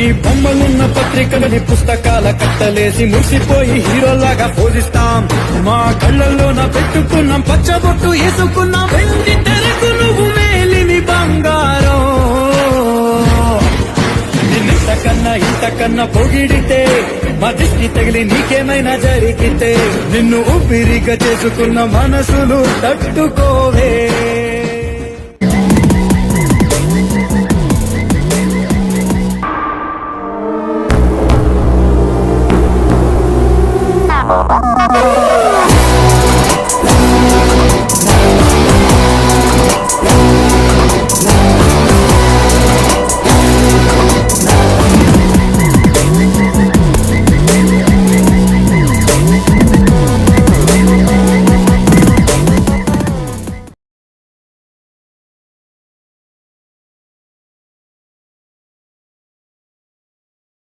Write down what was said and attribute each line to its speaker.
Speaker 1: నీ బొమ్మలున్న పత్రికలని పుస్తకాల కట్టలేసి మురిసిపోయి హీరోలాగా పోజిస్తాం. మా కళ్ళల్లోన పెట్టుకున్నాం పచ్చబొట్టు వేసుకున్నాం. వెండి తెరకు నువ్వు మేలిని బంగారం. నిన్నింతకన్నా ఇంతకన్నా పొగిడితే మా దిష్టి తగిలి నీకేమైనా జరిగితే నిన్ను ఊపిరిగా చేసుకున్న మనసులు తట్టుకోవే.